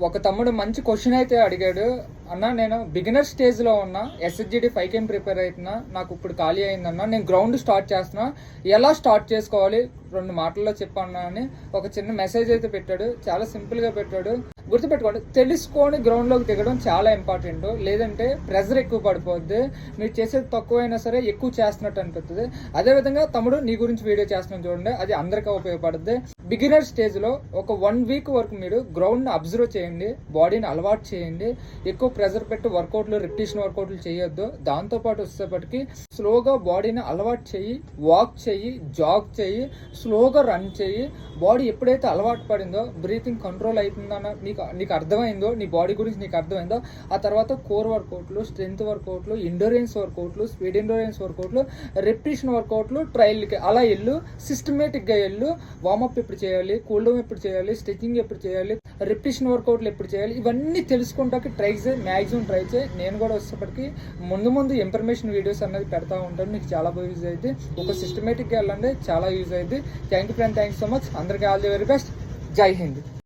ఒక తమ్ముడు మంచి క్వశ్చన్ అయితే అడిగాడు. అన్న, నేను బిగినర్ స్టేజ్లో ఉన్నా, SHGD 5K ప్రిపేర్ అవుతున్నా, నాకు ఇప్పుడు ఖాళీ అయిందన్న, నేను గ్రౌండ్ స్టార్ట్ చేస్తున్నా, ఎలా స్టార్ట్ చేసుకోవాలి 2 మాటల్లో చెప్పన్నా అని ఒక చిన్న మెసేజ్ అయితే పెట్టాడు. చాలా సింపుల్గా పెట్టాడు. గుర్తుపెట్టుకోండి, తెలుసుకొని గ్రౌండ్లోకి దిగడం చాలా ఇంపార్టెంట్. లేదంటే ప్రెజర్ ఎక్కువ పడిపోద్ది, మీరు చేసేది తక్కువైనా సరే ఎక్కువ చేస్తున్నట్టు అనిపిస్తుంది. అదేవిధంగా తమ్ముడు నీ గురించి వీడియో చేస్తున్నాను చూడండి, అది అందరికీ ఉపయోగపడుద్ది. బిగినర్ స్టేజ్లో ఒక 1 వీక్ వరకు మీరు గ్రౌండ్ని అబ్జర్వ్ చేయండి, బాడీని అలవాటు చేయండి. ఎక్కువ ప్రెజర్ పెట్టి వర్కౌట్లు, రిపిటేషన్ వర్కౌట్లు చేయొద్దు. దాంతోపాటు వచ్చేప్పటికి స్లోగా బాడీని అలవాటు చేయి, వాక్ చేయి, జాగ్ చేయి, స్లోగా రన్ చేయి. బాడీ ఎప్పుడైతే అలవాటు పడిందో, బ్రీతింగ్ కంట్రోల్ అవుతుందన్న నీకు అర్థమైందో, నీ బాడీ గురించి నీకు అర్థమైందో, ఆ తర్వాత కోర్ వర్కౌట్లు, స్ట్రెంత్ వర్కౌట్లు, ఎండూరెన్స్ వర్కౌట్లు, స్పీడ్ ఎండూరెన్స్ వర్కౌట్లు, రిపిటేషన్ వర్కౌట్లు, ట్రయల్కి అలా వెళ్ళు. సిస్టమేటిక్గా వెళ్ళు. వార్మప్ ఎప్పుడు చేయాలి, కూల్ డౌన్ ఎప్పుడు చేయాలి, స్ట్రెచింగ్ ఎప్పుడు చేయాలి, రిపిటేషన్ వర్కౌట్లు ఎప్పుడు చేయాలి, ఇవన్నీ తెలుసుకుంటాకి మ్యాక్సిమం ట్రై చేయి. నేను కూడా వచ్చేప్పటికి ముందు ఇన్ఫర్మేషన్ వీడియోస్ అనేది పెడతా ఉంటాను. మీకు చాలా బాగా యూజ్ అయింది. ఒక సిస్టమేటిక్గా వెళ్ళండి, చాలా యూజ్ అయింది. Thank you friend, thank you so much. అందరికీ ఆల్ ది వెరీ బెస్ట్. జై హింద్.